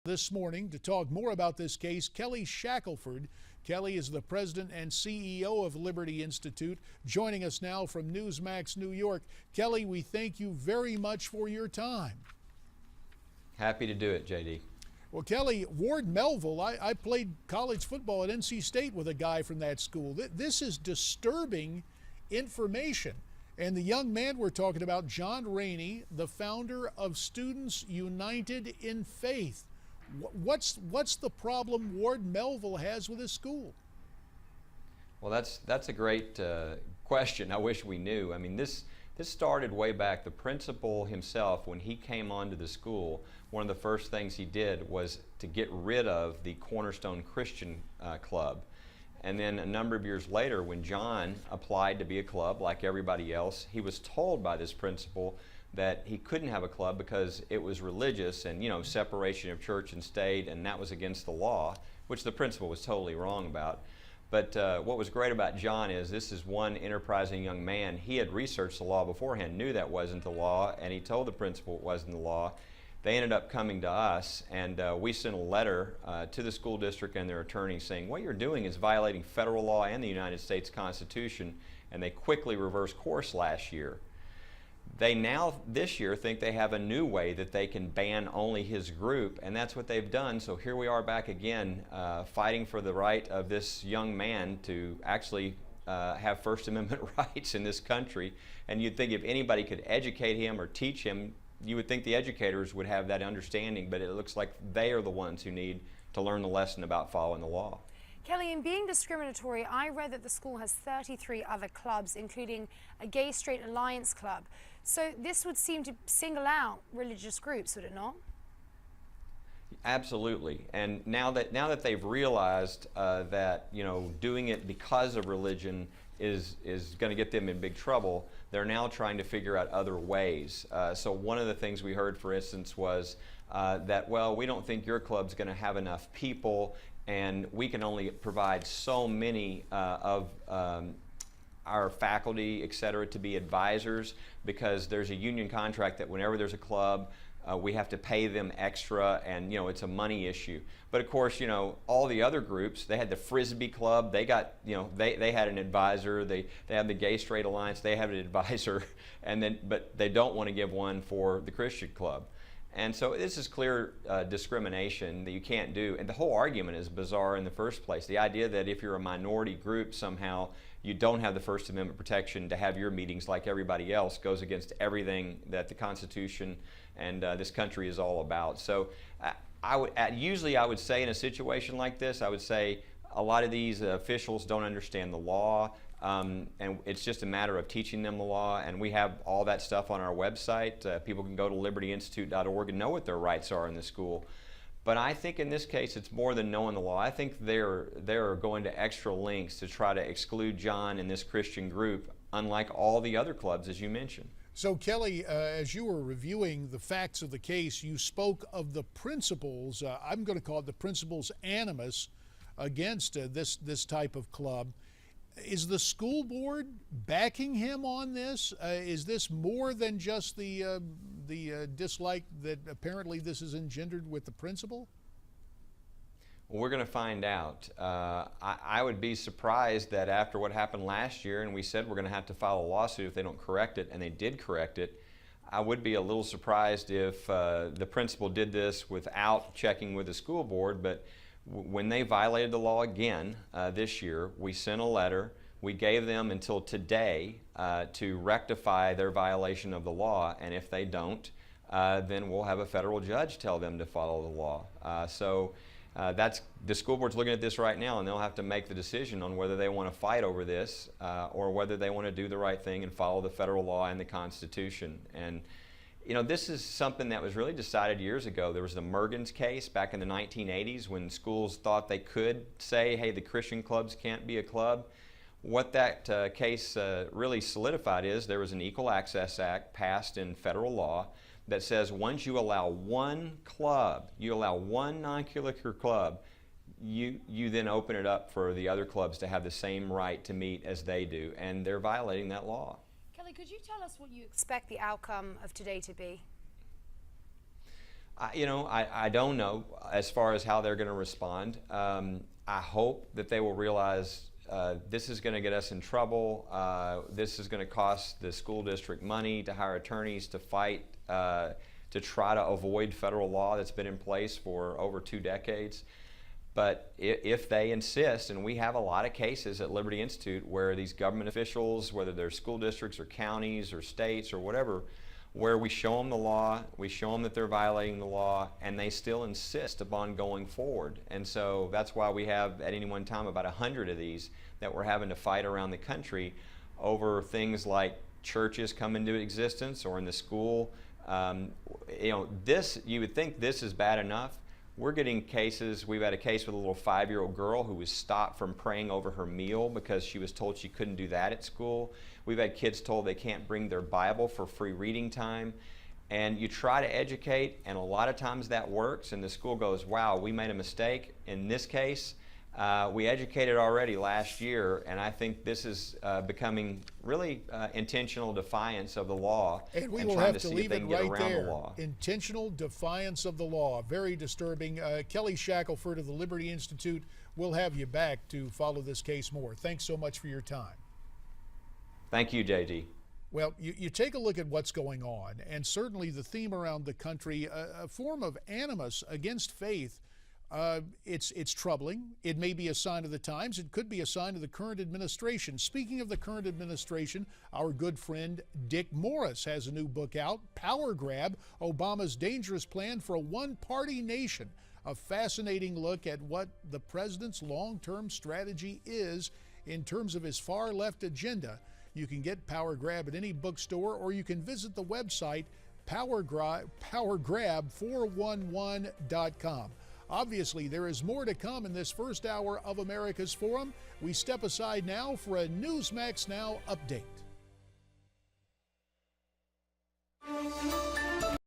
This morning to talk more about this case, Kelly Shackelford. Kelly is the president and CEO of Liberty Institute, joining us now from Newsmax, New York. Kelly, we thank you very much for your time. Happy to do it, JD. Well, Kelly, Ward Melville, I played college football at NC State with a guy from that school. This is disturbing information. And the young man we're talking about, John Rainey, the founder of Students United in Faith. What's the problem Ward Melville has with his school? Well, that's a great question. I wish we knew. I mean, this started way back. The principal himself, when he came onto the school, one of the first things he did was to get rid of the Cornerstone Christian Club. And then a number of years later, when John applied to be a club like everybody else, he was told by this principal that he couldn't have a club because it was religious and, separation of church and state, and that was against the law, which the principal was totally wrong about. But what was great about John is this is one enterprising young man. He had researched the law beforehand, knew that wasn't the law, and he told the principal it wasn't the law. They ended up coming to us, and we sent a letter to the school district and their attorney saying, what you're doing is violating federal law and the United States Constitution, and they quickly reversed course last year. They now, this year, think they have a new way that they can ban only his group, and that's what they've done. So here we are back again, fighting for the right of this young man to actually have First Amendment rights in this country. And you'd think if anybody could educate him or teach him, you would think the educators would have that understanding, but it looks like they are the ones who need to learn the lesson about following the law. Kelly, in being discriminatory, I read that the school has 33 other clubs, including a gay-straight alliance club. So this would seem to single out religious groups, would it not? Absolutely. And now that they've realized that doing it because of religion is going to get them in big trouble, they're now trying to figure out other ways. So one of the things we heard, for instance, was that, well, we don't think your club's going to have enough people, and we can only provide so many of our faculty, et cetera, to be advisors, because there's a union contract that whenever there's a club, we have to pay them extra, and it's a money issue. But of course, all the other groups, they had the Frisbee Club, they got, they had an advisor, they have the Gay Straight Alliance, they have an advisor, but they don't want to give one for the Christian Club. And so this is clear discrimination that you can't do. And the whole argument is bizarre in the first place. The idea that if you're a minority group, somehow you don't have the First Amendment protection to have your meetings like everybody else goes against everything that the Constitution and this country is all about. So usually I would say in a situation like this, I would say a lot of these officials don't understand the law. And it's just a matter of teaching them the law, and we have all that stuff on our website. People can go to libertyinstitute.org and know what their rights are in the school. But I think in this case it's more than knowing the law. I think they're going to extra lengths to try to exclude John and this Christian group, unlike all the other clubs, as you mentioned. So Kelly, as you were reviewing the facts of the case, you spoke of the principal's, I'm going to call it the principal's animus against this type of club. Is the school board backing him on this? Is this more than just the dislike that apparently this is engendered with the principal? Well, we're going to find out. I would be surprised that after what happened last year, and we said we're going to have to file a lawsuit if they don't correct it, and they did correct it, I would be a little surprised if the principal did this without checking with the school board. But when they violated the law again this year, we sent a letter. We gave them until today to rectify their violation of the law, and if they don't, then we'll have a federal judge tell them to follow the law. So the school board's looking at this right now, and they'll have to make the decision on whether they want to fight over this or whether they want to do the right thing and follow the federal law and the Constitution. And this is something that was really decided years ago. There was the Mergens case back in the 1980s when schools thought they could say, hey, the Christian clubs can't be a club. What that case really solidified is there was an Equal Access Act passed in federal law that says once you allow one club, you allow one non-curricular club, you then open it up for the other clubs to have the same right to meet as they do, and they're violating that law. Kelly, could you tell us what you expect the outcome of today to be? I don't know as far as how they're going to respond. I hope that they will realize this is going to get us in trouble. This is going to cost the school district money to hire attorneys to fight, to try to avoid federal law that's been in place for over 2 decades. But if they insist, and we have a lot of cases at Liberty Institute where these government officials, whether they're school districts or counties or states or whatever, where we show them the law, we show them that they're violating the law, and they still insist upon going forward. And so that's why we have at any one time about 100 of these that we're having to fight around the country over things like churches come into existence or in the school. You would think this is bad enough. We're getting cases. We've had a case with a little 5-year-old girl who was stopped from praying over her meal because she was told she couldn't do that at school. We've had kids told they can't bring their Bible for free reading time. And you try to educate, and a lot of times that works, and the school goes, wow, we made a mistake. In this case, we educated already last year, and I think this is becoming really intentional defiance of the law. And we and will trying have to to see leave if they it can get right around there. the law. Intentional defiance of the law. Very disturbing. Kelly Shackelford of the Liberty Institute, we'll have you back to follow this case more. Thanks so much for your time. Thank you, JD. Well, you take a look at what's going on, and certainly the theme around the country, a form of animus against faith. It's troubling. It may be a sign of the times. It could be a sign of the current administration. Speaking of the current administration, our good friend Dick Morris has a new book out, Power Grab, Obama's Dangerous Plan for a One-Party Nation. A fascinating look at what the president's long-term strategy is in terms of his far-left agenda. You can get Power Grab at any bookstore, or you can visit the website powergrab411.com. Obviously, there is more to come in this first hour of America's Forum. We step aside now for a Newsmax Now update.